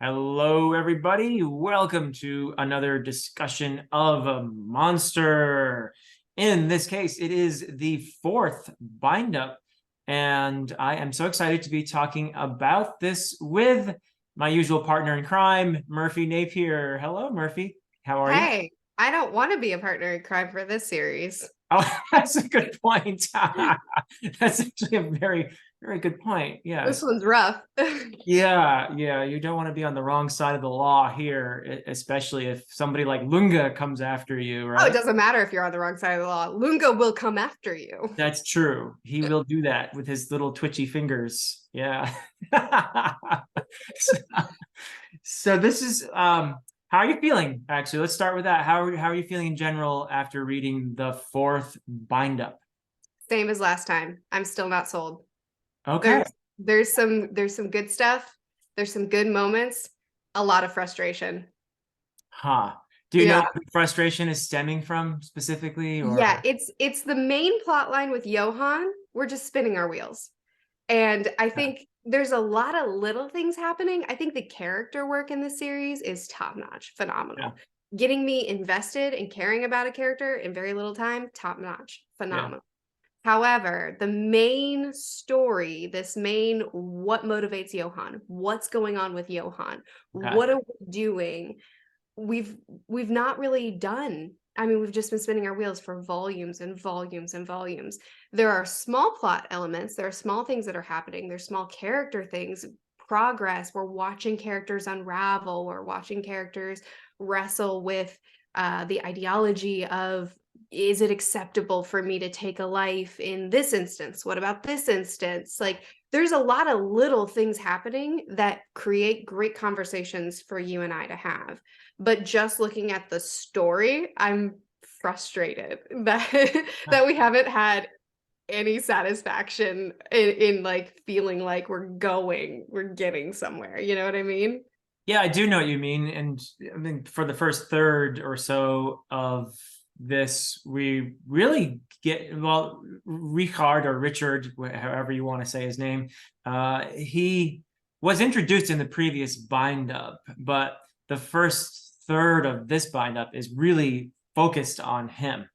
Hello, everybody. Welcome to another discussion of a monster. In this case, it is the fourth bind-up, and I am so excited to be talking about this with my usual partner in crime, Merphy Napier. Hello, Merphy. How are you? Hey, I don't want to be a partner in crime for this series. Oh, that's a good point. That's actually a very good point. This Yes. one's rough. Yeah, you don't want to be on the wrong side of the law here, especially if somebody like Lunga comes after you, Oh, it right? doesn't matter if you're on the wrong side of the law. Lunga will come after you. That's true. He will do that with his little twitchy fingers. Yeah. So, so this is how are you feeling, actually? Let's start with that. How are you feeling in general after reading the fourth bind up? Same as last time. I'm still not sold. Okay. There's some good stuff. There's some good moments. A lot of frustration. Huh. Do you know Yeah. what the frustration is stemming from specifically, Yeah, or it's the main plot line with Johan. We're just spinning our wheels. And I think there's a lot of little things happening. I think the character work in the series is top notch, yeah, phenomenal. Getting me invested and caring about a character in very little time, top notch, yeah. phenomenal. However, the main story, this main what motivates Johan, what's going on with Johan, Okay. what are we doing? we've we've not really done. I mean, we've just been spinning our wheels for volumes and volumes and volumes. There are small plot elements, there are small things that are happening, there's small character things, progress. We're watching characters unravel, we're watching characters wrestle with the ideology of, is it acceptable for me to take a life in this instance? What about this instance? Like, there's a lot of little things happening that create great conversations for you and I to have. But just looking at the story, I'm frustrated that that we haven't had any satisfaction in like feeling like we're getting somewhere. You know what I mean? Yeah, I do know what you mean. And I mean, for the first third or so of this, we really get, well, Richard or Richard, however you want to say his name, he was introduced in the previous bind up, but the first third of this bind up is really focused on him.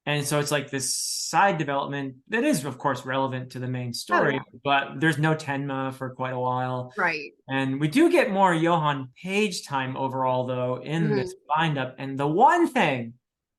And so it's like this side development that is, of course, relevant to the main Oh story, yeah. but there's no Tenma for quite a while. Right. And we do get more Johan Page time overall, though, in this Mhm. bind up. And the one thing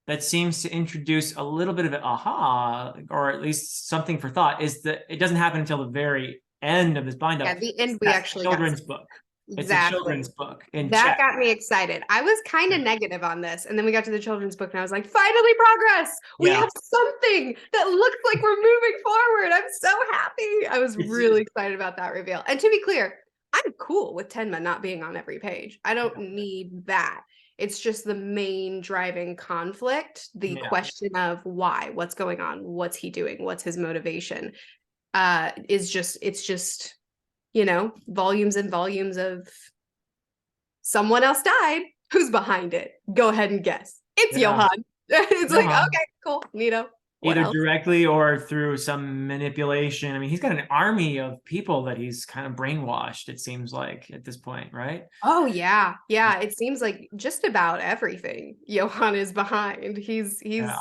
that seems to introduce a little bit of an aha, or at least something for thought, is that it doesn't happen until the very end of this bind Yeah, up. at the It's end we that actually got children's some. book. It's a children's Exactly. book in That Czech. got me excited. I was kind of negative on this. And then we got to the children's book and I was like, finally progress. We Yeah. have something that looks like we're moving forward. I'm so happy. I was It's really excited about that reveal. And to be clear, I'm cool with Tenma not being on every page. I don't need that. It's just the main driving conflict, the yeah. question of why, what's going on, what's he doing, what's his motivation, it's just, volumes and volumes of someone else died. Who's behind it? Go ahead and guess. It's Yeah. Johan. It's like, Johan. okay, cool, Nito. What Either else? directly or through some manipulation. I mean, he's got an army of people that he's kind of brainwashed, it seems like, at this point, right? Oh yeah. Yeah, it seems like just about everything Johan is behind. Yeah.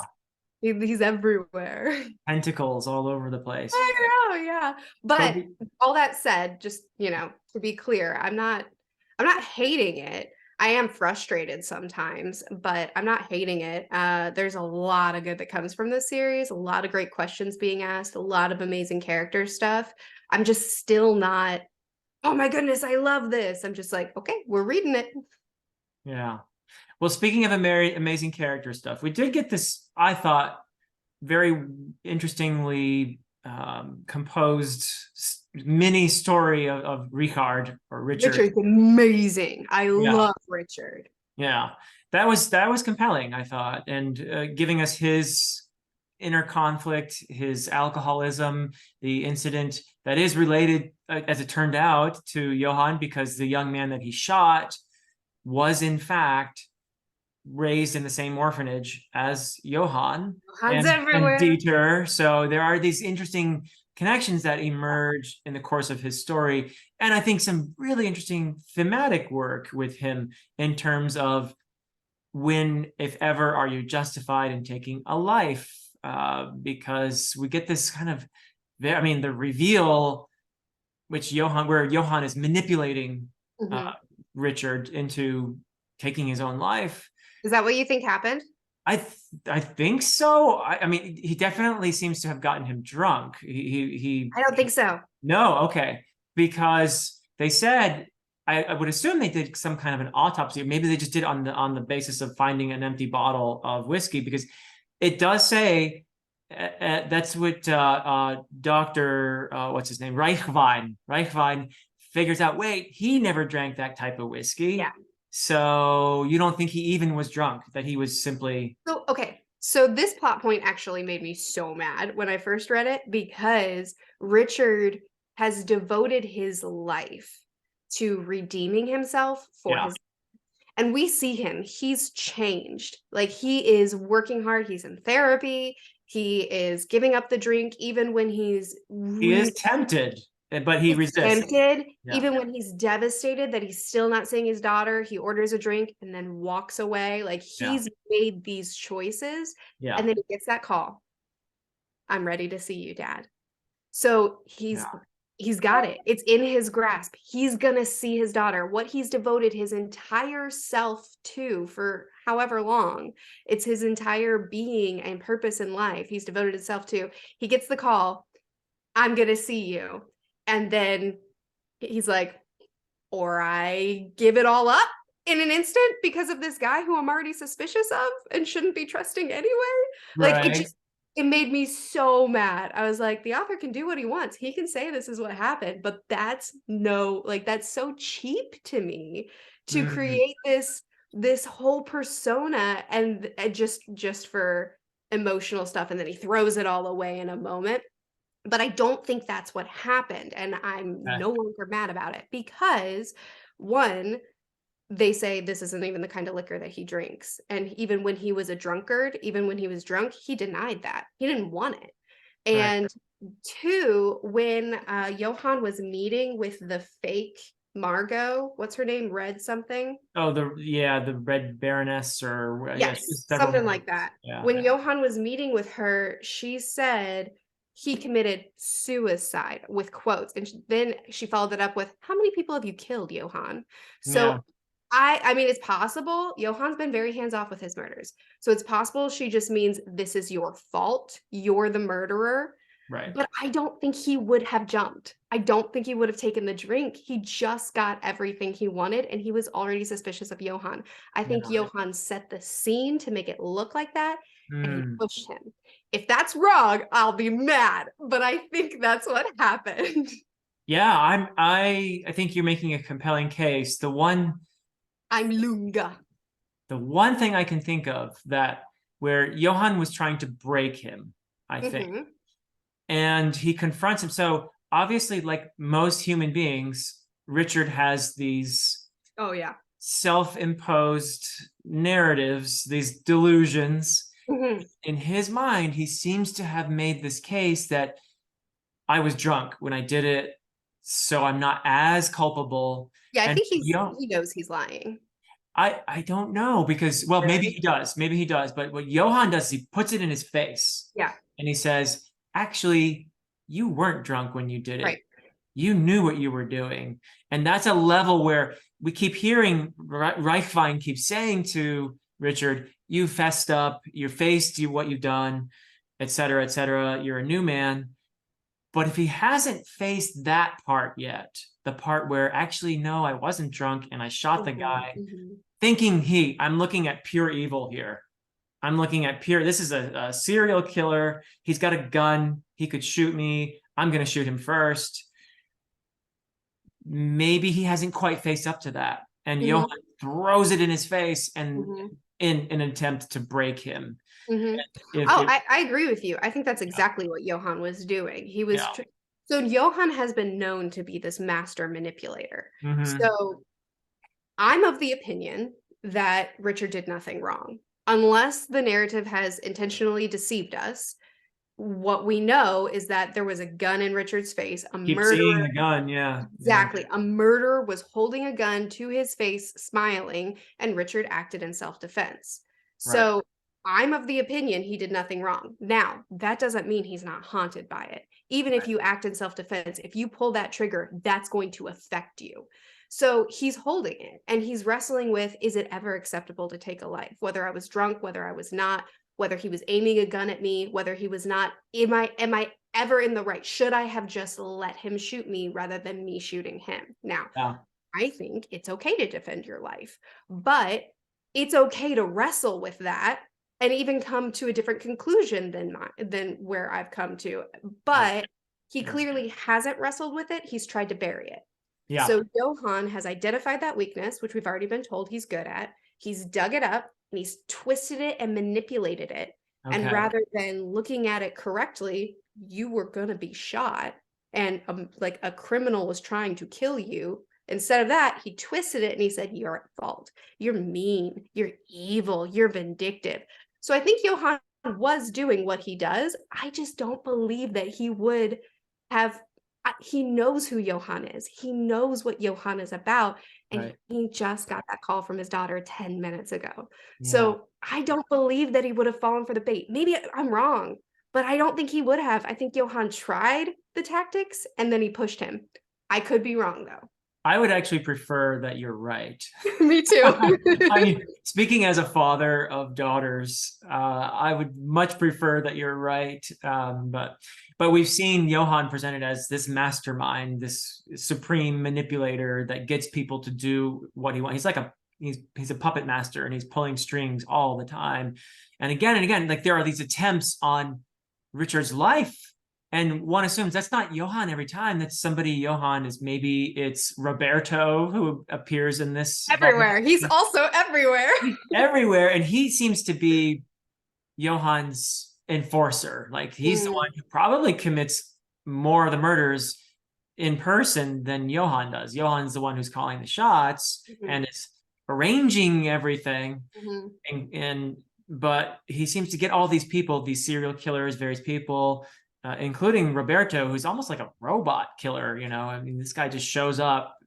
He's everywhere. Tentacles all over the place. I know, yeah. But But all that said, just, to be clear, I'm not hating it. I am frustrated sometimes, but I'm not hating it. There's a lot of good that comes from this series, a lot of great questions being asked, a lot of amazing character stuff. I'm just still not, oh my goodness, I love this. I'm just like, okay, we're reading it. yeah. Well, speaking of amazing character stuff, we did get this, I thought, very interestingly composed mini story of Richard or Richard. Richard's amazing. I Yeah. love Richard. Yeah, that was compelling, I thought, and giving us his inner conflict, his alcoholism, the incident that is related, as it turned out, to Johann, because the young man that he shot was in fact raised in the same orphanage as Johann Johan's and everywhere. Dieter. So there are these interesting connections that emerge in the course of his story. And I think some really interesting thematic work with him in terms of when, if ever, are you justified in taking a life? Because we get this kind of, I mean, the reveal, where Johann is manipulating Mhm. Richard into taking his own life. Is that what you think happened? I think so. I mean, he definitely seems to have gotten him drunk. I don't think so. No, okay, because they said, I would assume they did some kind of an autopsy. Maybe they just did on the basis of finding an empty bottle of whiskey, because it does say that's what Doctor what's his name, Reichwein figures out. Wait, he never drank that type of whiskey. Yeah. So you don't think he even was drunk, that he was simply. So, okay. So this plot point actually made me so mad when I first read it, because Richard has devoted his life to redeeming himself for Yeah, his, and we see him, he's changed. Like, he is working hard, he's in therapy, he is giving up the drink even when he's he is really tempted, but he resists. tempted, Yeah, even when he's devastated that he's still not seeing his daughter. He orders a drink and then walks away. Like, yeah, he's made these choices, yeah, and then he gets that call. I'm ready to see you, Dad. So yeah. he's got it. It's in his grasp. He's gonna see his daughter. What he's devoted his entire self to for however long, it's his entire being and purpose in life. He's devoted himself to. He gets the call. I'm gonna see you. And then he's like, or I give it all up in an instant because of this guy who I'm already suspicious of and shouldn't be trusting anyway. Like, Right. it made me so mad. I was like, the author can do what he wants. He can say this is what happened, but that's so cheap to me to Mm, create this whole persona, and just for emotional stuff, and then he throws it all away in a moment. But I don't think that's what happened, and I'm okay. no longer mad about it because, one, they say this isn't even the kind of liquor that he drinks, and even when he was a drunkard, even when he was drunk, he denied that. He didn't want it. Right. And two, when, Johann was meeting with the fake Margot, what's her name? Red something? Oh, the Red Baroness, or yes, Yes, several something names. like that. Yeah. When Johann was meeting with her, she said he committed suicide with quotes. And then she followed it up with, how many people have you killed, Johann? Yeah. So I mean, it's possible. Johann's been very hands off with his murders. So it's possible she just means this is your fault. You're the murderer. Right. But I don't think he would have jumped. I don't think he would have taken the drink. He just got everything he wanted, and he was already suspicious of Johann. I think Yeah. Johann set the scene to make it look like that, and he Mm. pushed him. If that's wrong, I'll be mad, but I think that's what happened. Yeah, I think you're making a compelling case. I'm Lunga. The one thing I can think of that where Johann was trying to break him, I think, Hmm. and he confronts him. So obviously, like most human beings, Richard has these Oh, yeah. self-imposed narratives, these delusions. Hmm. In his mind, he seems to have made this case that I was drunk when I did it, so I'm not as culpable. Yeah, I And think he knows he's lying. I don't know, because, well, maybe Really? he does, maybe he does, but what Johann does, he puts it in his face, Yeah, and he says, actually, you weren't drunk when you did it. right. You knew what you were doing. And that's a level where we keep hearing Reichwein keeps saying to Richard, you fessed up, you faced what you've done, et cetera, et cetera. You're a new man. But if he hasn't faced that part yet, the part where actually, no, I wasn't drunk and I shot the Hmm. guy, Hmm. thinking I'm looking at pure evil here. I'm looking at this is a serial killer. He's got a gun. He could shoot me. I'm going to shoot him first. Maybe he hasn't quite faced up to that. And Johann Hmm. throws it in his face, and Hmm. in an attempt to break him. Hmm. If Oh, it, I agree with you. I think that's yeah, exactly what Johann was doing. yeah. So Johann has been known to be this master manipulator. Mm-hmm. So I'm of the opinion that Richard did nothing wrong. Unless the narrative has intentionally deceived us, what we know is that there was a gun in Richard's face. A Keep seeing murderer, the gun. Yeah. exactly. A murderer was holding a gun to his face, smiling, and Richard acted in self-defense. Right. So I'm of the opinion he did nothing wrong. Now, that doesn't mean he's not haunted by it. Even if you act in self-defense, if you pull that trigger, that's going to affect you. So he's holding it and he's wrestling with, is it ever acceptable to take a life? Whether I was drunk, whether I was not, whether he was aiming a gun at me, whether he was not, am I ever in the right? Should I have just let him shoot me rather than me shooting him? Now, Yeah. I think it's okay to defend your life, but it's okay to wrestle with that and even come to a different conclusion than where I've come to. But he clearly hasn't wrestled with it. He's tried to bury it. Yeah. So Johan has identified that weakness, which we've already been told he's good at. He's dug it up and he's twisted it and manipulated it. And Okay. rather than looking at it correctly, you were going to be shot and like a criminal was trying to kill you. Instead of that, he twisted it and he said, you're at fault. You're mean. You're evil. You're vindictive. So I think Johan was doing what he does. I just don't believe that he would have. He knows who Johan is. He knows what Johan is about. And Right. he just got that call from his daughter 10 minutes ago. Yeah. So I don't believe that he would have fallen for the bait. Maybe I'm wrong, but I don't think he would have. I think Johan tried the tactics and then he pushed him. I could be wrong though. I would actually prefer that you're right. Me too. I mean, speaking as a father of daughters, I would much prefer that you're right. But we've seen Johan presented as this mastermind, this supreme manipulator that gets people to do what he wants. He's like he's a puppet master and he's pulling strings all the time. And again, like there are these attempts on Richard's life. And one assumes that's not Johan every time. That's somebody. Johan is, maybe it's Roberto who appears in this. Everywhere. He's also everywhere. Everywhere. And he seems to be Johan's enforcer. Like he's the one who probably commits more of the murders in person than Johan does. Johan's the one who's calling the shots and is arranging everything. But he seems to get all these people, these serial killers, various people, including Roberto, who's almost like a robot killer. I mean, this guy just shows up.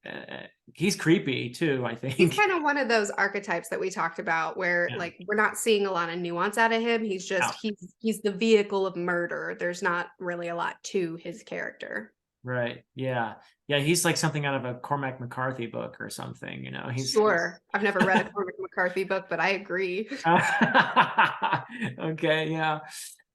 He's creepy too, I think. He's kind of one of those archetypes that we talked about where like we're not seeing a lot of nuance out of him. He's just he's the vehicle of murder. There's not really a lot to his character. Right. Yeah. Yeah. He's like something out of a Cormac McCarthy book or something, he's sure. I've never read a Cormac McCarthy book, but I agree. Okay. Yeah.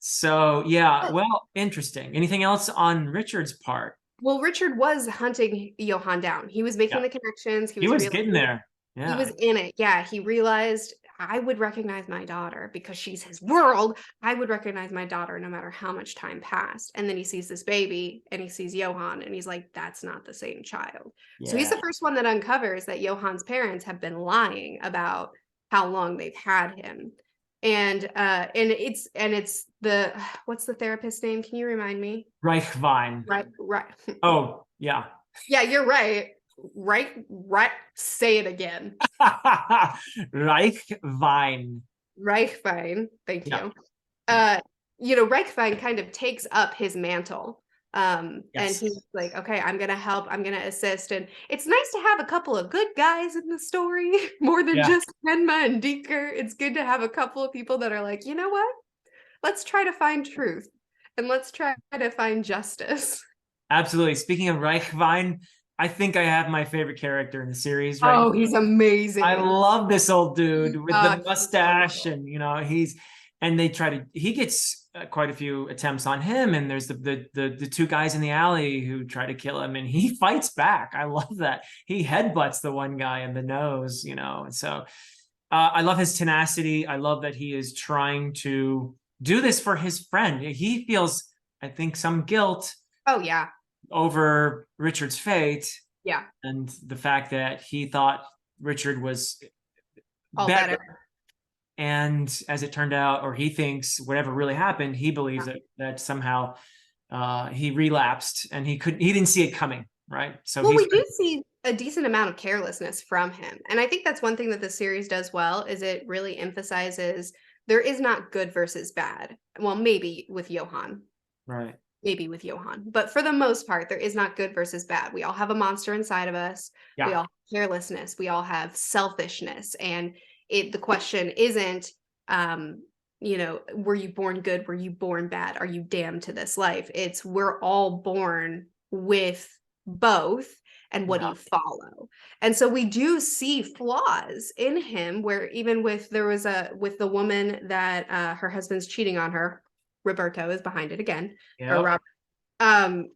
So, yeah, well, interesting. Anything else on Richard's part? Well, Richard was hunting Johan down. He was making the connections. He was getting there. Yeah. He was in it. Yeah. He realized I would recognize my daughter because she's his world. I would recognize my daughter no matter how much time passed. And then he sees this baby and he sees Johan and he's like, that's not the same child. Yeah. So he's the first one that uncovers that Johan's parents have been lying about how long they've had him. And it's the, what's the therapist's name? Can you remind me? Reichwein. Right. Oh, yeah. Yeah, you're right. Right. Say it again. Reichwein. Thank you. Reichwein kind of takes up his mantle. And he's like, okay, I'm going to help. I'm going to assist. And it's nice to have a couple of good guys in the story more than just Henma and Dinker. It's good to have a couple of people that are like, you know what? Let's try to find truth and let's try to find justice. Absolutely. Speaking of Reichwein, I think I have my favorite character in the series. Right? Oh, he's amazing. I love this old dude with the mustache and, he gets quite a few attempts on him. And there's the two guys in the alley who try to kill him and he fights back. I love that. He headbutts the one guy in the nose, and so I love his tenacity. I love that he is trying to do this for his friend. He feels, I think, some guilt. Oh, yeah. Over Richard's fate. Yeah. And the fact that he thought Richard was all better. And as it turned out, or he thinks whatever really happened, he believes that somehow he relapsed and he didn't see it coming. Right. So we do see a decent amount of carelessness from him. And I think that's one thing that the series does well is it really emphasizes there is not good versus bad. Well, maybe with Johann. Right. Maybe with Johann. But for the most part, there is not good versus bad. We all have a monster inside of us. We Yeah. all have carelessness. We all have selfishness. And the question isn't, were you born good? Were you born bad? Are you damned to this life? It's we're all born with both. And what do Yeah. you follow? And so we do see flaws in him, where even with the woman that her husband's cheating on her, Roberto is behind it again, or Yep. Robert.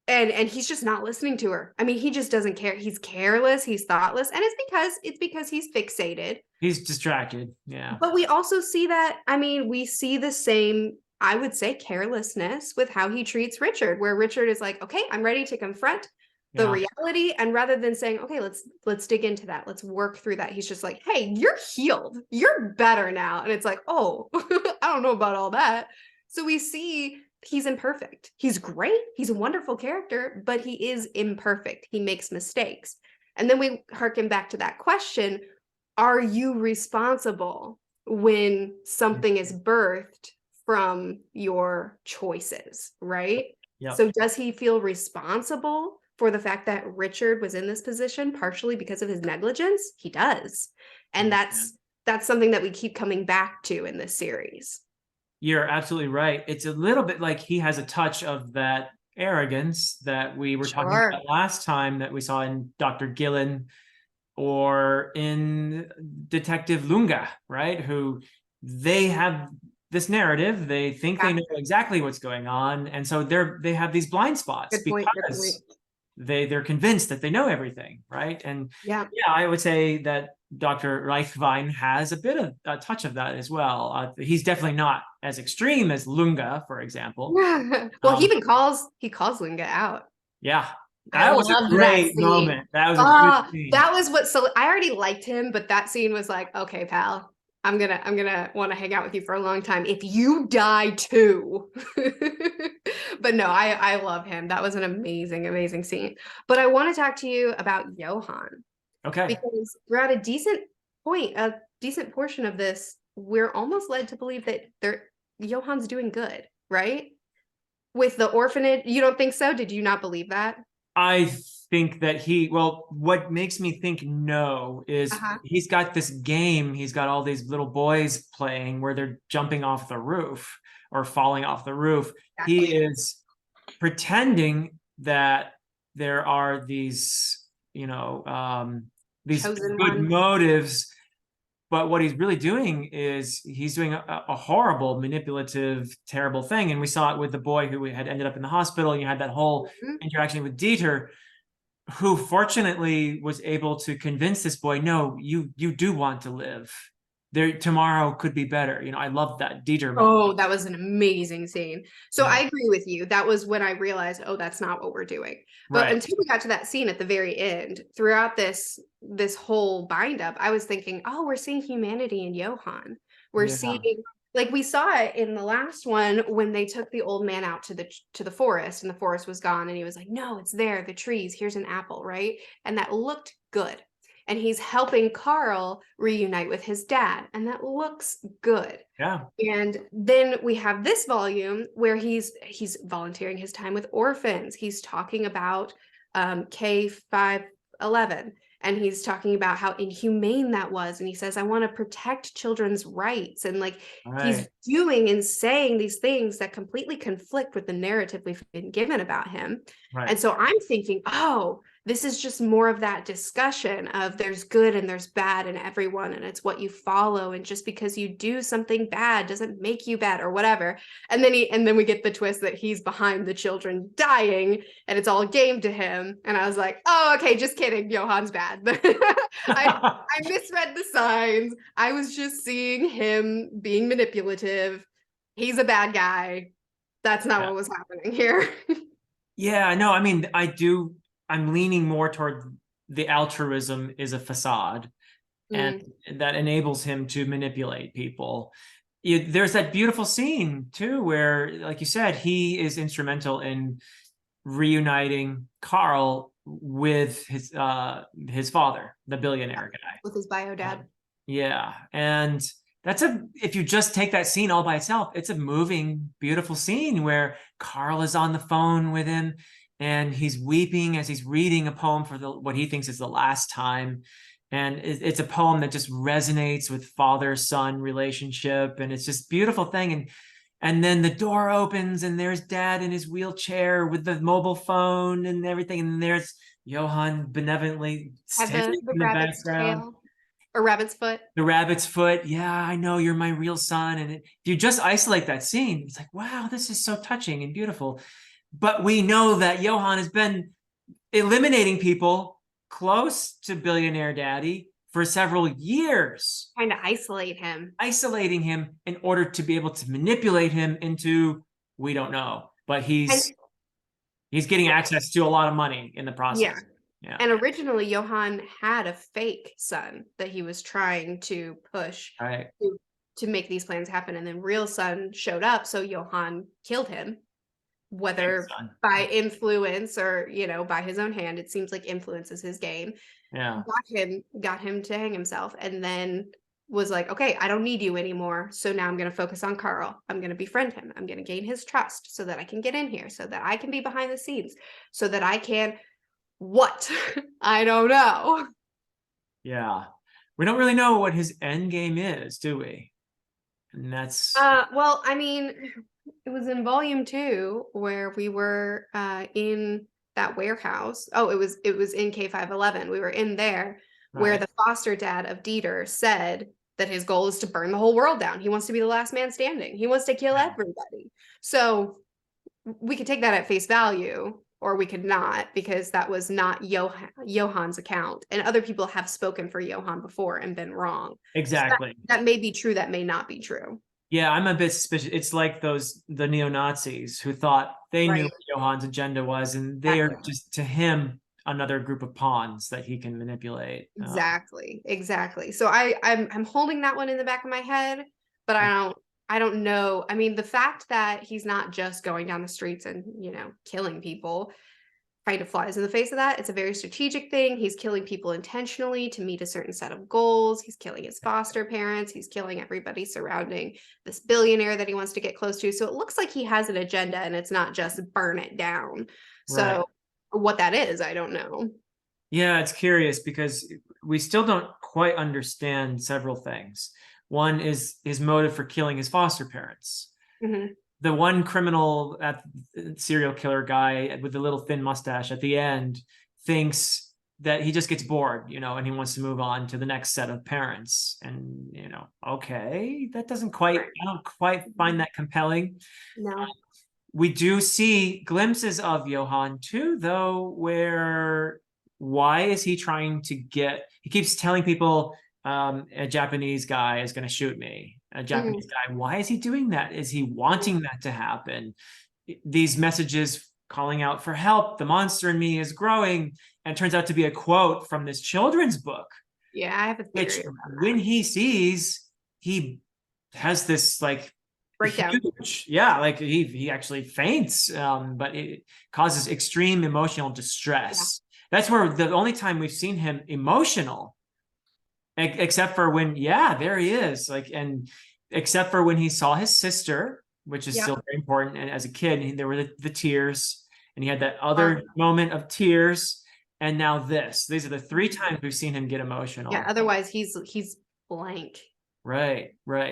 And he's just not listening to her. I mean, he just doesn't care. He's careless, he's thoughtless, and it's because he's fixated. He's distracted. Yeah. But we also see that, I mean, we see the same, I would say, carelessness with how he treats Richard, where Richard is like, okay, I'm ready to confront the Yeah. reality. And rather than saying, okay, let's dig into that, let's work through that, he's just like, hey, you're healed, you're better now. And it's like, oh, I don't know about all that. So we see he's imperfect. He's great. He's a wonderful character, but he is imperfect. He makes mistakes. And then we harken back to that question, are you responsible when something is birthed from your choices, right? Yep. So does he feel responsible for the fact that Richard was in this position partially because of his negligence? He does. And that's something that we keep coming back to in this series. You're absolutely right. It's a little bit like he has a touch of that arrogance that we were talking about last time, that we saw in Dr. Gillen or in Detective Lunga, right? Who they have this narrative, they think they know exactly what's going on, and so they have these blind spots because they're convinced that they know everything, right? And yeah, I would say that Dr. Reichwein has a bit of a touch of that as well. He's definitely not as extreme as Lunga, for example. Well, he calls Lunga out. Yeah, that was a great moment. That was a good scene. That was what. So I already liked him, but that scene was like, okay, pal, I'm gonna want to hang out with you for a long time if you die too. But no, I love him. That was an amazing scene. But I want to talk to you about Johann. Okay. Because we're at a decent portion of this, we're almost led to believe that Johann's doing good, right? With the orphanage, you don't think so? Did you not believe that? I think that what makes me think no is he's got this game, he's got all these little boys playing where they're jumping off the roof or falling off the roof. Exactly. He is pretending that there are these, these good motives, but what he's really doing is he's doing a horrible, manipulative, terrible thing. And we saw it with the boy who had ended up in the hospital. You had that whole interaction with Dieter, who fortunately was able to convince this boy, no, you do want to live. Tomorrow could be better. I love that Dieter moment. Oh, that was an amazing scene. So I agree with you. That was when I realized, oh, that's not what we're doing. But until we got to that scene at the very end, throughout this whole bind up, I was thinking, oh, we're seeing humanity in Johann. We're seeing, like we saw it in the last one when they took the old man out to the forest, and the forest was gone, and he was like, no, it's there, the trees, here's an apple, right? And that looked good. And he's helping Carl reunite with his dad, and that looks good. Yeah. And then we have this volume where he's volunteering his time with orphans. He's talking about K511, and he's talking about how inhumane that was. And he says, I want to protect children's rights. And he's doing and saying these things that completely conflict with the narrative we've been given about him. Right. And so I'm thinking, oh, this is just more of that discussion of there's good and there's bad in everyone, and it's what you follow, and just because you do something bad doesn't make you bad or whatever. And then we get the twist that he's behind the children dying, and it's all a game to him. And I was like, oh, okay, just kidding, Johann's bad. I misread the signs. I was just seeing him being manipulative. He's a bad guy. That's not what was happening here. Yeah, no, I mean, I'm leaning more toward the altruism is a facade, and that enables him to manipulate people. There's that beautiful scene too, where, like you said, he is instrumental in reuniting Carl with his father, the billionaire guy, with his bio dad. Yeah, and if you just take that scene all by itself, it's a moving, beautiful scene where Carl is on the phone with him and he's weeping as he's reading a poem for what he thinks is the last time. And it's a poem that just resonates with father-son relationship. And it's just a beautiful thing. And then the door opens and there's dad in his wheelchair with the mobile phone and everything. And there's Johann benevolently Have standing the in the rabbit's background. tail or rabbit's foot. The rabbit's foot. Yeah, I know you're my real son. And if you just isolate that scene, it's like, wow, this is so touching and beautiful. But we know that Johann has been eliminating people close to billionaire daddy for several years, Trying to isolate him. isolating him in order to be able to manipulate him into, we don't know, but And he's getting access to a lot of money in the yeah. process. Yeah. And originally Johann had a fake son that he was trying to push Right. to make these plans happen. And then real son showed up. So Johann killed him, whether by influence or, you know, by his own hand. It seems like influence is his game. Yeah. Got him to hang himself, and then was like, okay, I don't need you anymore. So now I'm going to focus on Carl. I'm going to befriend him. I'm going to gain his trust so that I can get in here, so that I can be behind the scenes, so that I can what? I don't know. Yeah. We don't really know what his end game is, do we? And that's well, I mean, it was in volume 2 where we were in that warehouse. Oh, it was in K511. We were in there where the foster dad of Dieter said that his goal is to burn the whole world down. He wants to be the last man standing. He wants to kill everybody. So we could take that at face value, or we could not, because that was not Johann's account. And other people have spoken for Johann before and been wrong. exactly. So that may be true, that may not be true. Yeah, I'm a bit suspicious. It's like the neo-Nazis who thought they knew what Johann's agenda was, and they are just, to him, another group of pawns that he can manipulate. Exactly. So I'm holding that one in the back of my head, but I don't know. I mean, the fact that he's not just going down the streets and, you know, killing people kind of flies in the face of that. It's a very strategic thing. He's killing people intentionally to meet a certain set of goals. He's killing his foster parents. He's killing everybody surrounding this billionaire that he wants to get close to. So it looks like he has an agenda, and it's not just burn it down. So what that is, I don't know. Yeah, it's curious because we still don't quite understand several things. One is his motive for killing his foster parents. Mm-hmm. The one criminal, serial killer guy with the little thin mustache at the end, thinks that he just gets bored, you know, and he wants to move on to the next set of parents. And, you know, okay, that doesn't quite, I don't quite find that compelling. No. We do see glimpses of Johann too, though, where why is he trying to he keeps telling people, a Japanese guy is going to shoot me. A Japanese guy. Why is he doing that? Is he wanting that to happen? These messages calling out for help. The monster in me is growing. And it turns out to be a quote from this children's book. Yeah, I have a theory which, about that. when he sees, he has this like breakdown. Huge, yeah, like he actually faints, but it causes extreme emotional distress. That's where the only time we've seen him emotional, except for when, there he is, like, and except for when he saw his sister, which is still very important. And as a kid, there were the tears, and he had that other moment of tears, and now these are the 3 times we've seen him get emotional. Yeah, otherwise he's blank. Right.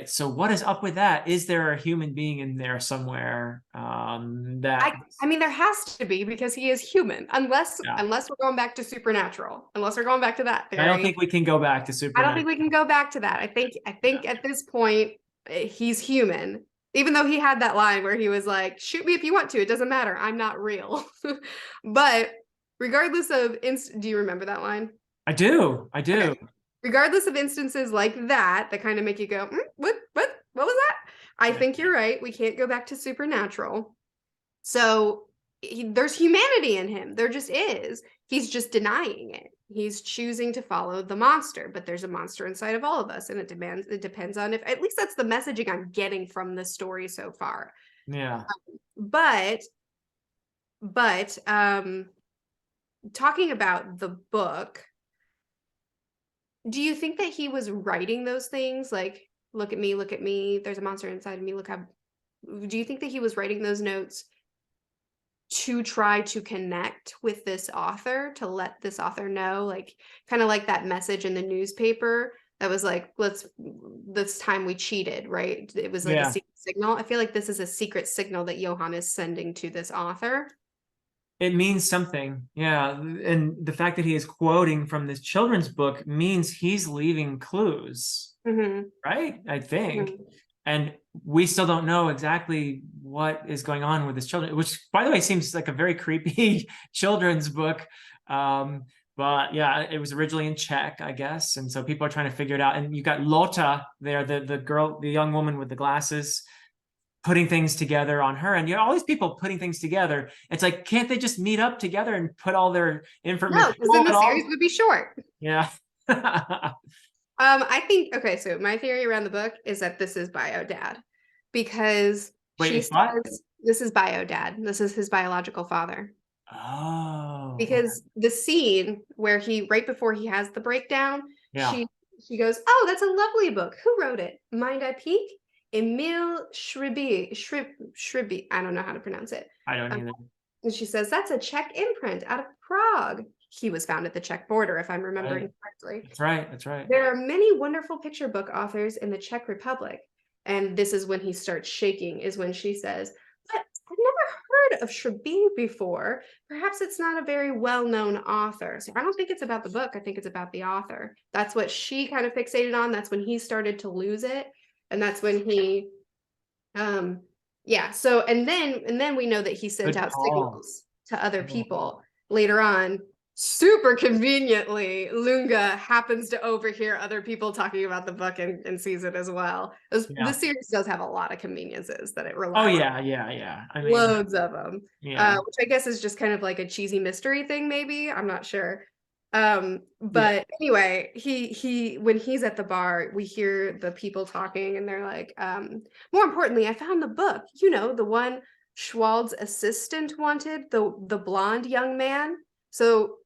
So what is up with that? Is there a human being in there somewhere? I mean, there has to be, because he is human, unless we're going back to Supernatural. Unless we're going back to that theory. I don't think we can go back to Supernatural. I don't think we can go back to that. I think at this point he's human. Even though he had that line where he was like, "Shoot me if you want to. It doesn't matter. I'm not real." But regardless of do you remember that line? I do. Okay. Regardless of instances like that kind of make you go, what was that? I think you're right. We can't go back to Supernatural. So there's humanity in him. There just is. He's just denying it. He's choosing to follow the monster, but there's a monster inside of all of us. And it depends on if, at least that's the messaging I'm getting from the story so far. Yeah. But talking about the book, do you think that he was writing those things like look at me, look at me. There's a monster inside of me. Look how. Do you think that he was writing those notes to try to connect with this author, to let this author know, like kind of like that message in the newspaper that was like, let's this time we cheated, right? It was like a Yeah. secret signal. I feel like this is a secret signal that Johann is sending to this author. It means something. Yeah. And the fact that he is quoting from this children's book means he's leaving clues, right? I think. And we still don't know exactly what is going on with his children, which, by the way, seems like a very creepy children's book. But yeah, it was originally in Czech, I guess. And so people are trying to figure it out. And you got Lotta there, the girl, the young woman with the glasses, putting things together on her. And you know, all these people putting things together. It's like, can't they just meet up together and put all their information? No, because then the series would be short. Yeah. I think, okay, so my theory around the book is that this is Bio Dad, because she says this is Bio Dad. This is his biological father. Oh. Because the scene where he, right before he has the breakdown, Yeah. she goes, "Oh, that's a lovely book. Who wrote it? Mind I peek? Emil Shribi. I don't know how to pronounce it. I don't either. And she says, that's a Czech imprint out of Prague. He was found at the Czech border, if I'm remembering correctly. That's right. That's right. There are many wonderful picture book authors in the Czech Republic." And this is when he starts shaking, is when she says, "But I've never heard of Shribi before. Perhaps it's not a very well-known author." So I don't think it's about the book. I think it's about the author. That's what she kind of fixated on. That's when he started to lose it. And that's when he, yeah. So, and then we know that he sent out signals to other people later on. Super conveniently, Lunga happens to overhear other people talking about the book and sees it as well. The series does have a lot of conveniences that it relies on. Oh, yeah. I mean, loads of them. Which I guess is just kind of like a cheesy mystery thing, maybe. I'm not sure. But anyway, he when he's at the bar, we hear the people talking, and they're like, more importantly, I found the book, you know, the one Schwald's assistant wanted, the blonde young man. So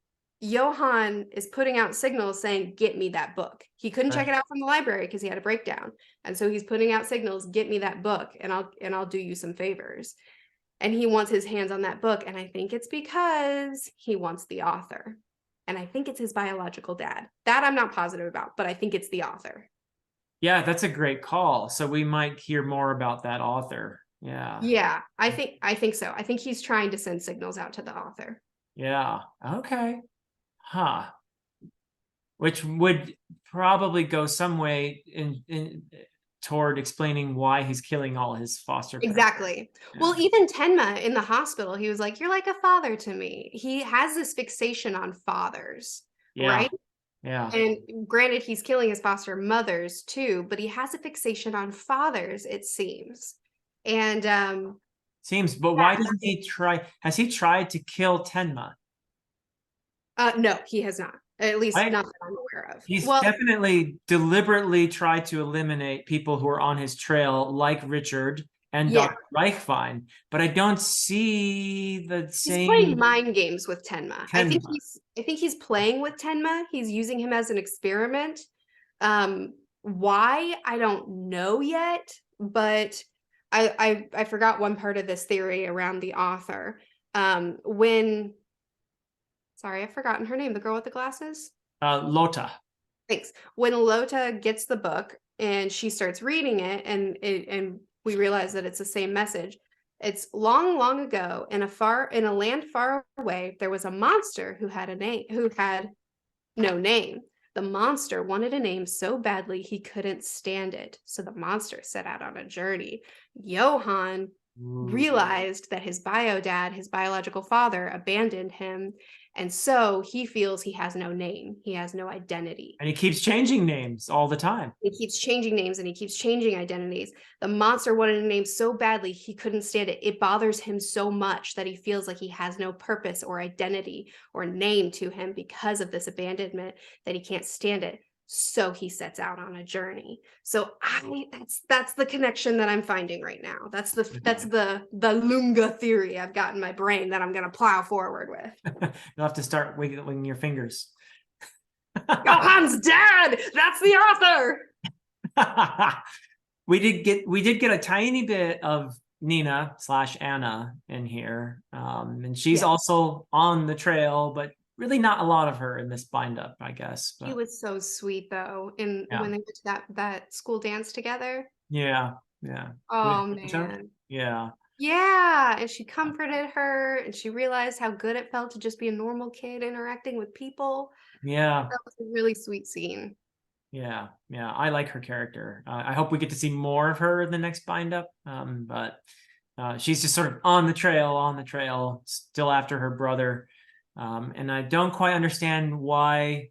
Johann is putting out signals saying, get me that book. He couldn't check it out from the library because he had a breakdown. And so he's putting out signals, get me that book, and I'll do you some favors. And he wants his hands on that book. And I think it's because he wants the author. And I think it's his biological dad. That I'm not positive about, but I think it's the author. Yeah, that's a great call. So we might hear more about that author. Yeah, I think so. I think he's trying to send signals out to the author. Yeah. Okay. Huh. Which would probably go some way in toward explaining why he's killing all his foster parents. Exactly. Yeah. Well, even Tenma in the hospital, he was like, "You're like a father to me." He has this fixation on fathers, right? Yeah. And granted, he's killing his foster mothers too, but he has a fixation on fathers, it seems. And but why doesn't he try? Has he tried to kill Tenma? No, he has not. At least not that I'm aware of. He's definitely deliberately tried to eliminate people who are on his trail, like Richard and Dr. Reichwein, but I don't see the same. He's playing mind games with Tenma. I think he's playing with Tenma. He's using him as an experiment. Why? I don't know yet, but I forgot one part of this theory around the author. Sorry, I've forgotten her name. The girl with the glasses? Lotta. Thanks. When Lotta gets the book and she starts reading it, and we realize that it's the same message. It's long, long ago in a land far away, there was a monster who had no name. The monster wanted a name so badly he couldn't stand it. So the monster set out on a journey. Johann realized that his bio-dad, his biological father, abandoned him. And so he feels he has no name. He has no identity. And he keeps changing names all the time. He keeps changing names and he keeps changing identities. The monster wanted a name so badly he couldn't stand it. It bothers him so much that he feels like he has no purpose or identity or name to him because of this abandonment, that he can't stand it. So he sets out on a journey. So that's the connection that I'm finding right now. That's the Lunga theory I've got in my brain that I'm going to plow forward with. You'll have to start wiggling your fingers. Johann's dad. That's the author. We did get a tiny bit of Nina / Anna in here. And she's Yeah. also on the trail, but really not a lot of her in this bind up, I guess. He But was so sweet though, and yeah, when they went to that school dance together. yeah, yeah. With Oh Joe? man. Yeah, Yeah, and she comforted her, and she realized how good it felt to just be a normal kid interacting with people. yeah, That was a really sweet scene. yeah, yeah. I like her character. I hope we get to see more of her in the next bind up. But she's just sort of on the trail, still after her brother. And I don't quite understand why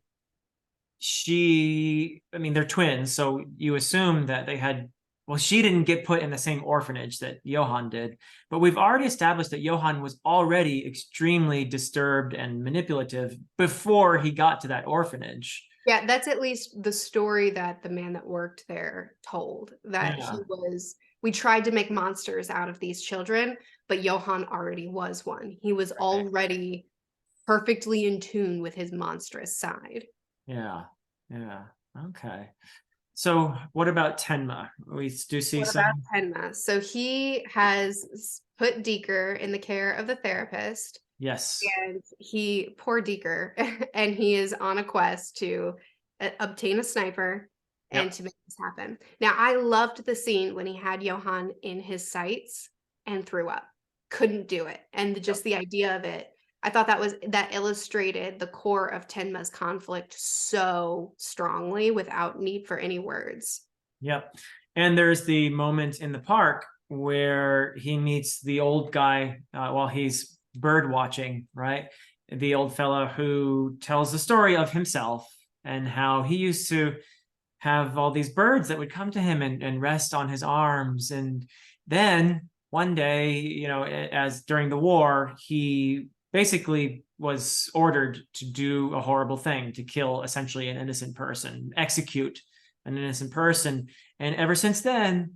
I mean, they're twins, so you assume that they had, well, she didn't get put in the same orphanage that Johann did, but we've already established that Johann was already extremely disturbed and manipulative before he got to that orphanage. Yeah, that's at least the story that the man that worked there told, that Yeah, we tried to make monsters out of these children, but Johann already was one. He was right. already perfectly in tune with his monstrous side. Yeah, yeah. Okay. So what about Tenma? We do see What about some. Tenma? So he has put Deeker in the care of the therapist, Yes. and poor Deeker, and he is on a quest to obtain a sniper and Yep. to make this happen. Now, I loved the scene when he had Johann in his sights and threw up. Couldn't do it. And Yep. just the idea of it, I thought that illustrated the core of Tenma's conflict so strongly without need for any words. Yep. And there's the moment in the park where he meets the old guy while he's bird watching, right? The old fella who tells the story of himself and how he used to have all these birds that would come to him and rest on his arms. And then one day, as during the war, he basically was ordered to do a horrible thing, to kill essentially an innocent person, execute an innocent person. And ever since then,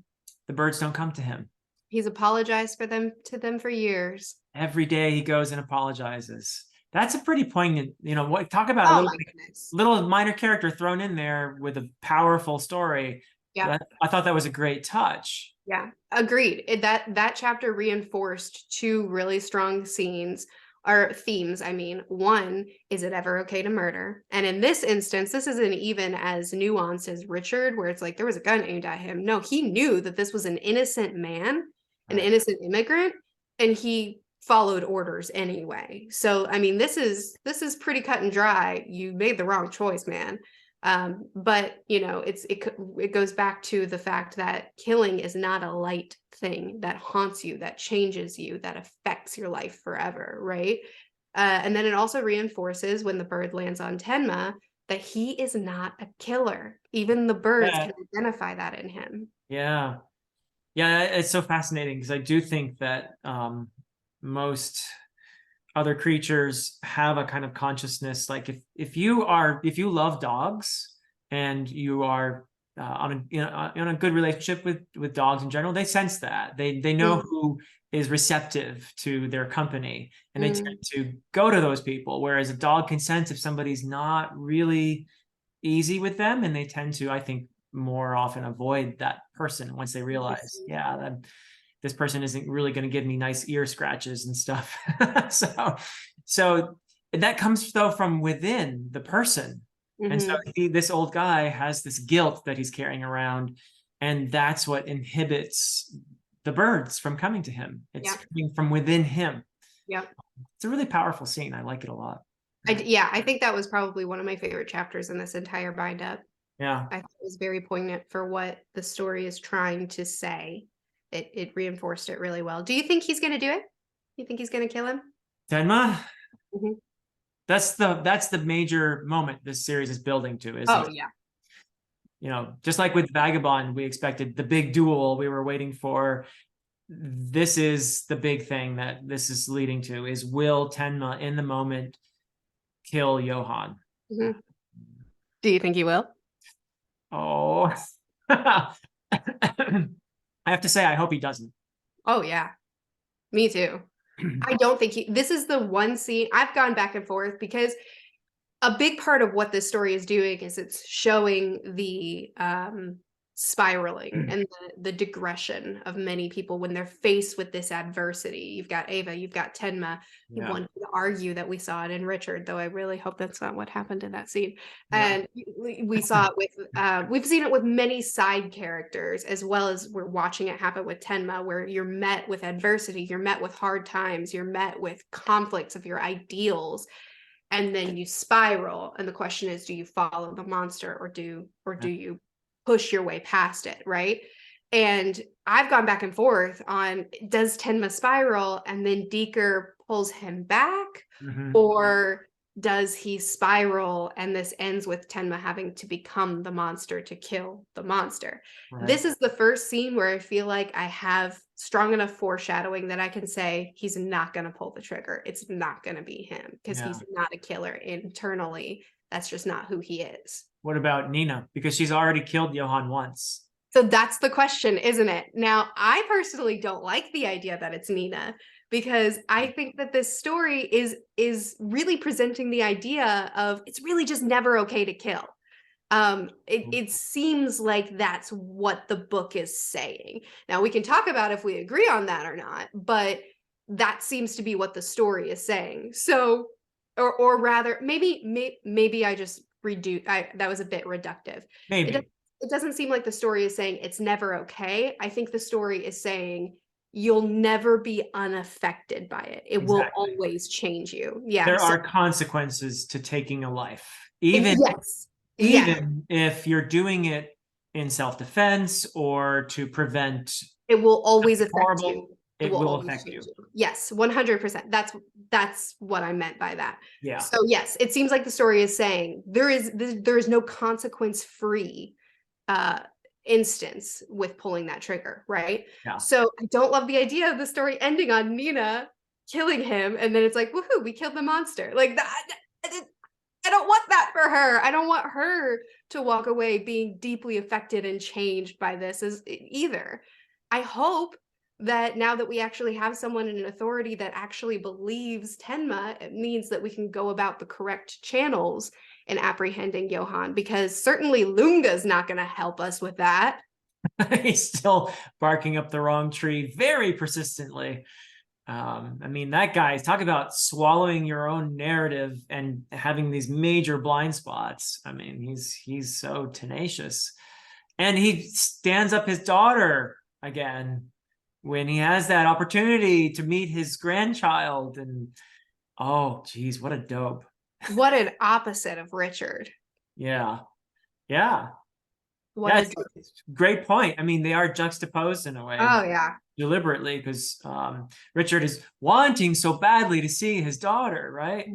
the birds don't come to him. He's apologized to them for years. Every day he goes and apologizes. That's a pretty poignant, what talk about a Oh little my goodness. little minor character thrown in there with a powerful story. Yeah. I thought that was a great touch. Yeah, agreed. That chapter reinforced two really strong scenes or themes. I mean, one, is it ever okay to murder? And in this instance, this isn't even as nuanced as Richard, where it's like there was a gun aimed at him. No, he knew that this was an innocent man, an Right. innocent immigrant, and he followed orders anyway. So, I mean, this is pretty cut and dry. You made the wrong choice, man. But it goes back to the fact that killing is not a light thing that haunts you, that changes you, that affects your life forever, right? And then it also reinforces when the bird lands on Tenma that he is not a killer. Even the birds Yeah. can identify that in him. Yeah. Yeah. It's so fascinating because I do think that most other creatures have a kind of consciousness. Like if you love dogs and you are on a good relationship with dogs in general, they sense that they know Mm, who is receptive to their company, and they tend mm, to go to those people. Whereas a dog can sense if somebody's not really easy with them, and they tend to, I think, more often avoid that person once they I realize, see. yeah, that this person isn't really going to give me nice ear scratches and stuff. So that comes though from within the person. And so Mhm. this old guy has this guilt that he's carrying around, and that's what inhibits the birds from coming to him. It's Yeah. coming from within him. Yeah. It's a really powerful scene. I like it a lot. Yeah, I think that was probably one of my favorite chapters in this entire bind up. Yeah. I thought it was very poignant for what the story is trying to say. It reinforced it really well. Do you think he's gonna do it? You think he's gonna kill him? Tenma, Mhm. that's the major moment this series is building to, is Oh yeah. just like with Vagabond, we expected the big duel we were waiting for. This is the big thing that this is leading to, is will Tenma in the moment kill Johann? Mhm. Do you think he will? Oh, I have to say, I hope he doesn't. Oh yeah, me too. I don't think this is the one scene I've gone back and forth because a big part of what this story is doing is it's showing the spiraling and the digression of many people when they're faced with this adversity. You've got Ava, you've got Tenma. Yeah. One could argue that we saw it in Richard, though I really hope that's not what happened in that scene. Yeah. And we saw it with we've seen it with many side characters, as well as we're watching it happen with Tenma, where you're met with adversity, you're met with hard times, you're met with conflicts of your ideals, and then you spiral. And the question is, do you follow the monster, or do you push your way past it, right? And I've gone back and forth on, does Tenma spiral and then Deeker pulls him back, or does he spiral and this ends with Tenma having to become the monster to kill the monster? Right. This is the first scene where I feel like I have strong enough foreshadowing that I can say he's not going to pull the trigger. It's not going to be him, because he's not a killer internally. That's just not who he is. What about Nina? Because she's already killed Johan once. So that's the question, isn't it? Now, I personally don't like the idea that it's Nina, because I think that this story is really presenting the idea of it's really just never okay to kill. It seems like that's what the book is saying. Now, we can talk about if we agree on that or not, but that seems to be what the story is saying. So, or rather, maybe I just that was a bit reductive. Maybe. It doesn't seem like the story is saying it's never okay. I think the story is saying you'll never be unaffected by it. It will always change you. Yeah. There are consequences to taking a life. Even if you're doing it in self-defense or to prevent, it will always affect you. It will affect you. Yes, 100%. That's what I meant by that. Yeah. So yes, it seems like the story is saying there is no consequence-free instance with pulling that trigger, right? Yeah. So I don't love the idea of the story ending on Nina killing him, and then it's like, woohoo, we killed the monster. Like that. I don't want that for her. I don't want her to walk away being deeply affected and changed by this either. I hope that now that we actually have someone in an authority that actually believes Tenma, it means that we can go about the correct channels in apprehending Johan, because certainly Lunga's not going to help us with that. He's still barking up the wrong tree very persistently. I mean, that guy's talk about swallowing your own narrative and having these major blind spots. I mean, he's so tenacious, and he stands up his daughter again when he has that opportunity to meet his grandchild. And oh geez, what a dope. What an opposite of Richard. Yeah. Yeah. What great point. I mean, they are juxtaposed in a way. Oh yeah. Deliberately, because Richard is wanting so badly to see his daughter, right?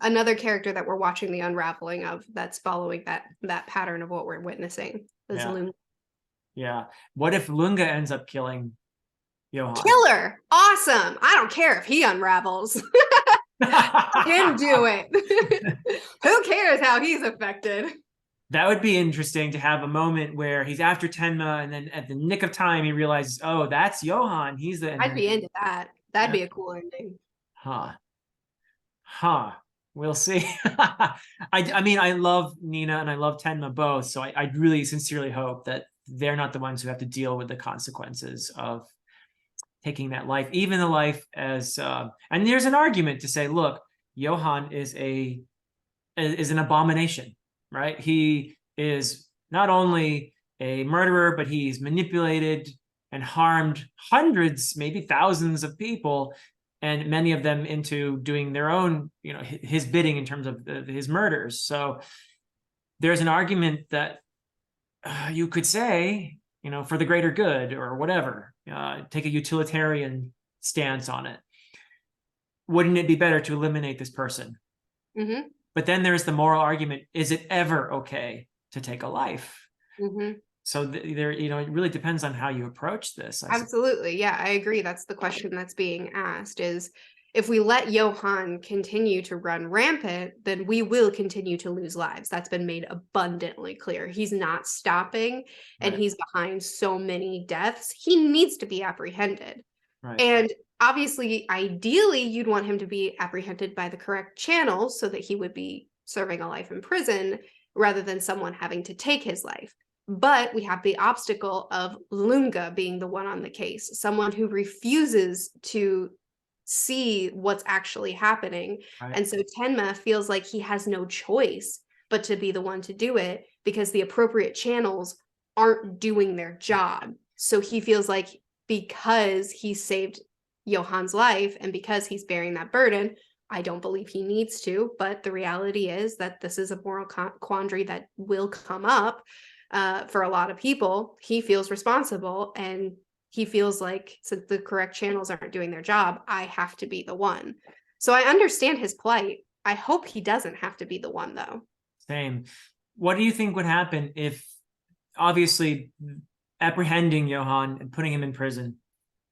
Another character that we're watching the unraveling of, that's following that pattern of what we're witnessing is Lunga. Yeah. What if Lunga ends up killing Johan? Killer. Awesome. I don't care if he unravels. Him do it. Who cares how he's affected? That would be interesting, to have a moment where he's after Tenma, and then at the nick of time he realizes, oh, that's Johan. He's the. I'd be into that. That'd be a cool ending. We'll see. I mean, I love Nina and I love Tenma both, so I really sincerely hope that they're not the ones who have to deal with the consequences of taking that life, even the life as. And there's an argument to say, look, Johan is an abomination. Right? He is not only a murderer, but he's manipulated and harmed hundreds, maybe thousands of people, and many of them into doing their own, his bidding in terms of his murders. So there's an argument that you could say, for the greater good or whatever, take a utilitarian stance on it. Wouldn't it be better to eliminate this person? Mm-hmm. But then there's the moral argument: is it ever okay to take a life? Mm-hmm. So there, it really depends on how you approach this. Absolutely, yeah, I agree. That's the question that's being asked: is if we let Johan continue to run rampant, then we will continue to lose lives. That's been made abundantly clear. He's not stopping, and he's behind so many deaths. He needs to be apprehended. Right. And obviously, ideally, you'd want him to be apprehended by the correct channels so that he would be serving a life in prison rather than someone having to take his life. But we have the obstacle of Lunga being the one on the case, someone who refuses to see what's actually happening. Right. And so Tenma feels like he has no choice but to be the one to do it because the appropriate channels aren't doing their job. So he feels like because he saved Johan's life and because he's bearing that burden, I don't believe he needs to, but the reality is that this is a moral quandary that will come up for a lot of people. He feels responsible, and he feels like since the correct channels aren't doing their job, I have to be the one. So I understand his plight. I hope he doesn't have to be the one, though. Same. What do you think would happen if, obviously, apprehending Johan and putting him in prison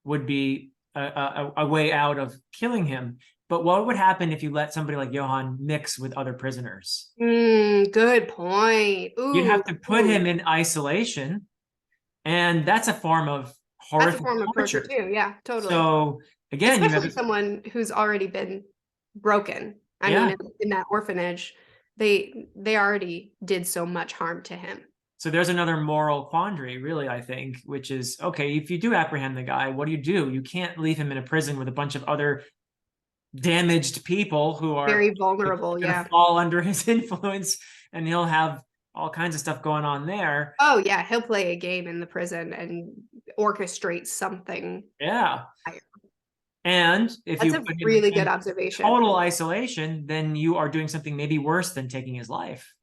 would be a way out of killing him? But what would happen if you let somebody like Johan mix with other prisoners? Good point. You'd Ooh, have to put him in isolation, and that's a form of that's a horrific form of torture torture. too. Yeah, totally. So again, you have Especially someone who's already been broken. I yeah. mean, in that orphanage, they already did so much harm to him. So there's another moral quandary, really, I think, which is, okay, if you do apprehend the guy, what do? You can't leave him in a prison with a bunch of other damaged people who are Very vulnerable. going Yeah. to fall under his influence, and he'll have all kinds of stuff going on there. Oh yeah, he'll play a game in the prison and orchestrate something. Yeah. And if That's you a put him really good in observation. total isolation, then you are doing something maybe worse than taking his life.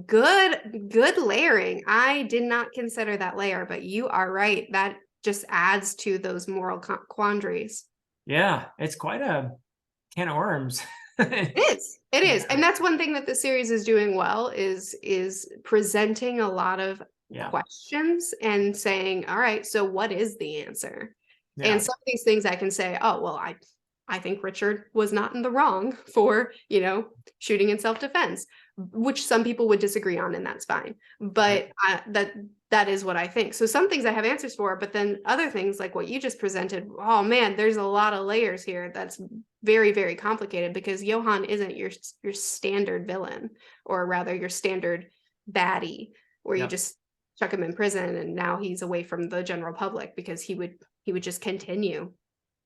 Good layering. I did not consider that layer, but you are right. That just adds to those moral quandaries. Yeah, it's quite a can of worms. It is. Yeah. And that's one thing that the series is doing well is presenting a lot of questions and saying, all right, so what is the answer? Yeah. And some of these things I can say, oh, well, I think Richard was not in the wrong for, shooting in self-defense, which some people would disagree on, and that's fine. But that is what I think. So some things I have answers for, but then other things like what you just presented, oh man, there's a lot of layers here. That's very, very complicated because Johan isn't your standard villain, or rather your standard baddie, where you just chuck him in prison and now he's away from the general public because he would just continue.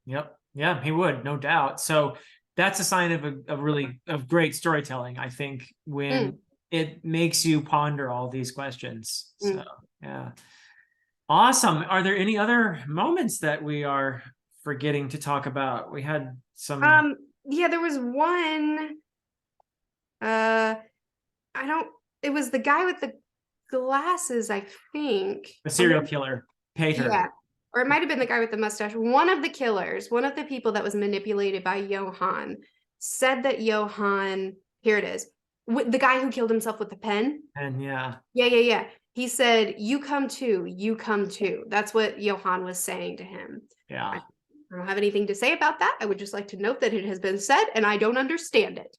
Yep. Yeah, he would, no doubt. So that's a sign of of great storytelling, I think, when it makes you ponder all these questions. So yeah. Awesome. Are there any other moments that we are forgetting to talk about? We had some yeah, there was one. It was the guy with the glasses, I think. The serial killer, Peter. Yeah. Or it might have been the guy with the mustache. One of the killers, one of the people that was manipulated by Johan, said that Johan, here it is, the guy who killed himself with the pen. And yeah. He said, you come too. That's what Johan was saying to him. Yeah. I don't have anything to say about that. I would just like to note that it has been said and I don't understand it.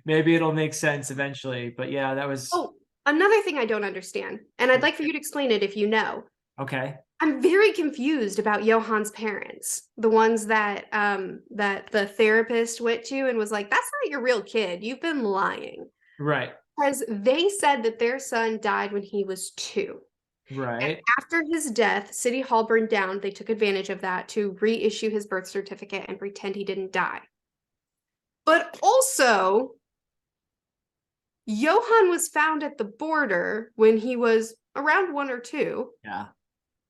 Maybe it'll make sense eventually. But yeah, that was. Oh, another thing I don't understand. And I'd like for you to explain it if you know. Okay. I'm very confused about Johan's parents, the ones that that the therapist went to and was like, that's not your real kid. You've been lying. Right. Because they said that their son died when he was 2. Right. And after his death, City Hall burned down. They took advantage of that to reissue his birth certificate and pretend he didn't die. But also, Johan was found at the border when he was around 1 or 2. Yeah.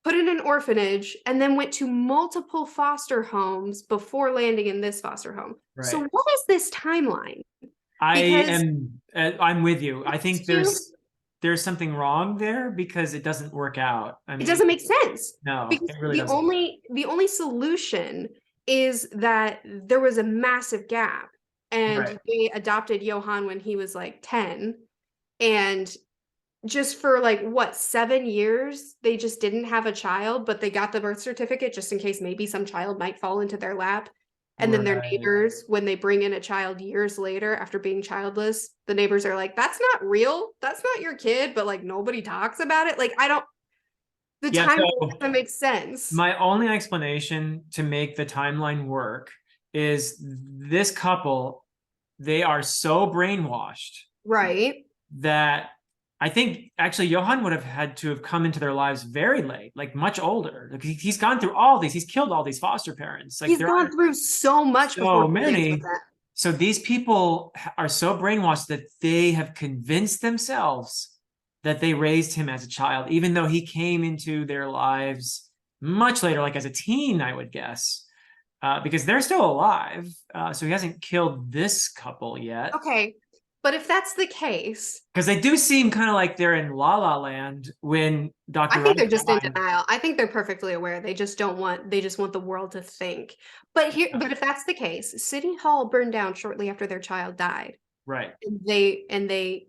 Put in an orphanage, and then went to multiple foster homes before landing in this foster home. Right. So what is this timeline? I'm with you. I think there's something wrong there because it doesn't work out. I mean, it doesn't make sense. No, because it really doesn't. The only solution is that there was a massive gap, and they adopted Johan when he was like 10, and just for 7 years they just didn't have a child, but they got the birth certificate just in case maybe some child might fall into their lap. And then their neighbors, when they bring in a child years later after being childless, the neighbors are like, that's not real, that's not your kid, but nobody talks about it. The timeline doesn't make sense. My only explanation to make the timeline work is this couple, they are so brainwashed, right, that I think actually Johann would have had to have come into their lives very late, like much older. Like he's gone through all these, he's killed all these foster parents. Like He's there gone are through so much before so he leaves with many. that. So these people are so brainwashed that they have convinced themselves that they raised him as a child, even though he came into their lives much later, like as a teen, I would guess, because they're still alive. So he hasn't killed this couple yet. Okay, but if that's the case, Because they do seem kind of like they're in La La Land when I Dr. think Wright they're just in died. denial. I think they're perfectly aware. They just don't want, they just want the world to think. But if that's the case, City Hall burned down shortly after their child died. Right. And they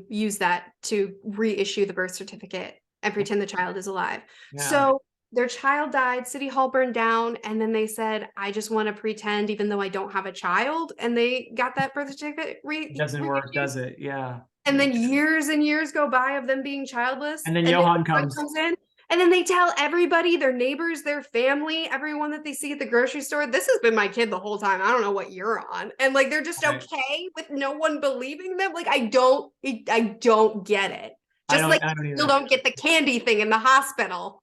use that to reissue the birth certificate and pretend the child is alive. Yeah. So their child died, City Hall burned down, and then they said, I just want to pretend even though I don't have a child. And they got that birth certificate It doesn't work, does it? Yeah. and then years and years go by of them being childless. And then And Johann Johann comes. comes in. And then they tell everybody, their neighbors, their family, everyone that they see at the grocery store, this has been my kid the whole time. I don't know what you're on. And like they're just Right. okay with no one believing them. Like I don't get it. Just like I don't you either. don't get the candy thing in the hospital.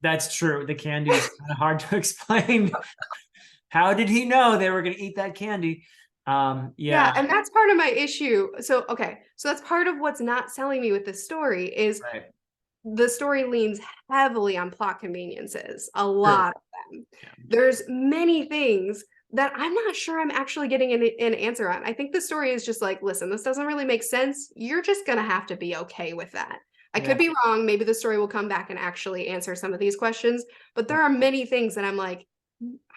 That's true. The candy is kind of hard to explain. How did he know they were going to eat that candy? Yeah, and that's part of my issue. So okay, so that's part of what's not selling me with this story is Right. the story leans heavily on plot conveniences, a Sure. lot of them. Yeah. There's many things that I'm not sure I'm actually getting an answer on. I think the story is just like, listen, this doesn't really make sense. You're just going to have to be okay with that. I could be wrong. Maybe the story will come back and actually answer some of these questions, but there are many things that I'm like,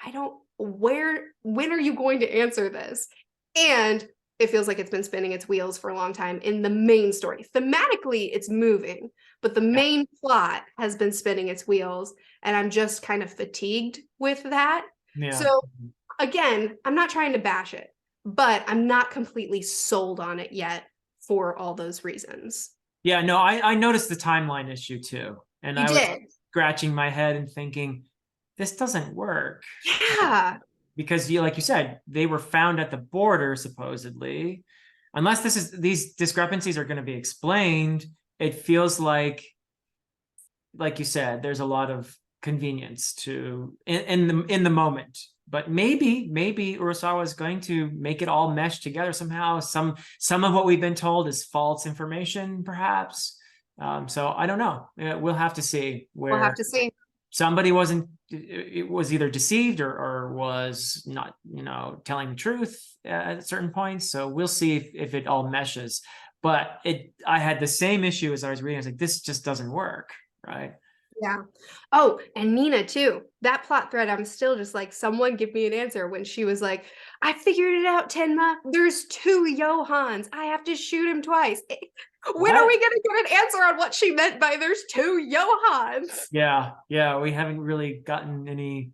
I don't, when are you going to answer this? And it feels like it's been spinning its wheels for a long time in the main story. Thematically, it's moving, but the main plot has been spinning its wheels, and I'm just kind of fatigued with that. Yeah. So again, I'm not trying to bash it, but I'm not completely sold on it yet for all those reasons. Yeah, no, I noticed the timeline issue too. And You I was did. scratching my head and thinking, this doesn't work. Yeah. Because like you said, they were found at the border, supposedly. Unless these discrepancies are going to be explained, it feels like you said, there's a lot of convenience to in the moment. But maybe Urasawa is going to make it all mesh together somehow. Some of what we've been told is false information, perhaps. So I don't know. We'll have to see where We'll have to see. Somebody it was either deceived or was not, telling the truth at certain points. So we'll see if it all meshes. But I had the same issue as I was reading. I was like, this just doesn't work, right? Yeah. Oh, and Nina too. That plot thread, I'm still just like, someone give me an answer when she was like, I figured it out, Tenma. There's 2 Johanns. I have to shoot him twice. When are we going to get an answer on what she meant by there's 2 Johanns? Yeah. We haven't really gotten any,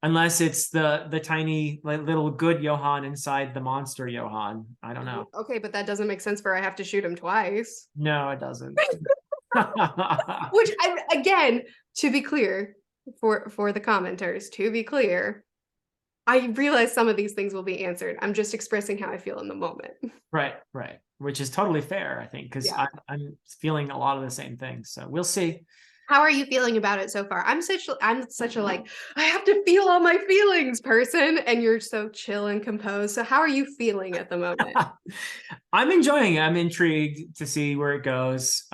unless it's the tiny little good Johann inside the monster Johann. I don't know. Okay, but that doesn't make sense for I have to shoot him twice. No, it doesn't. Which again, to be clear, for the commenters, to be clear, I realize some of these things will be answered. I'm just expressing how I feel in the moment. Right. Which is totally fair, I think, because I'm feeling a lot of the same things. So we'll see. How are you feeling about it so far? I'm such a like, I have to feel all my feelings person, and you're so chill and composed. So how are you feeling at the moment? I'm enjoying it. I'm intrigued to see where it goes.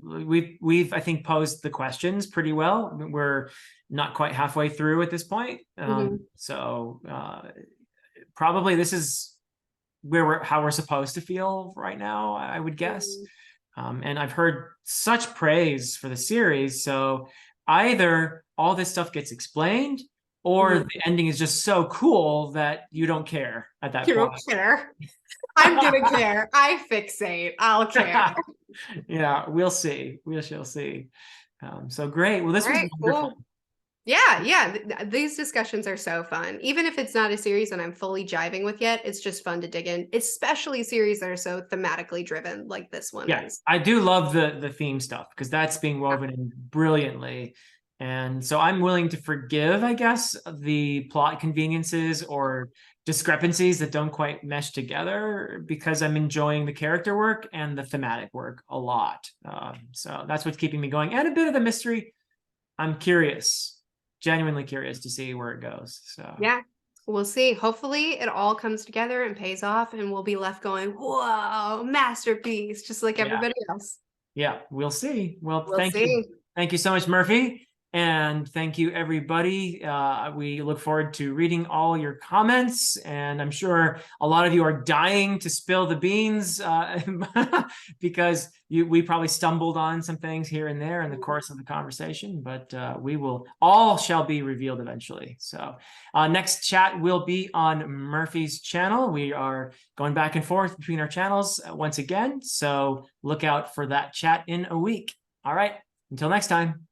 We've I think posed the questions pretty well. We're not quite halfway through at this point. So probably this is how we're supposed to feel right now, I would guess. And I've heard such praise for the series. So either all this stuff gets explained or the ending is just so cool that you don't care at that point. You don't care. I'm going to care. I fixate. I'll care. Yeah, we'll see. We shall see. So great. Well, this was wonderful. Cool. Yeah. These discussions are so fun. Even if it's not a series that I'm fully jiving with yet, it's just fun to dig in, especially series that are so thematically driven like this one is. I do love the theme stuff because that's being woven in brilliantly. And so I'm willing to forgive, I guess, the plot conveniences or discrepancies that don't quite mesh together, because I'm enjoying the character work and the thematic work a lot. So that's what's keeping me going, and a bit of the mystery. I'm curious, genuinely curious to see where it goes. So Yeah, we'll see. Hopefully it all comes together and pays off and we'll be left going, whoa, masterpiece, just like yeah, everybody else. yeah, we'll see. Well, We'll see. thank you so much, Merphy. And thank you, everybody. We look forward to reading all your comments. And I'm sure a lot of you are dying to spill the beans because we probably stumbled on some things here and there in the course of the conversation. But all shall be revealed eventually. So next chat will be on Merphy's channel. We are going back and forth between our channels once again. So look out for that chat in a week. All right. Until next time.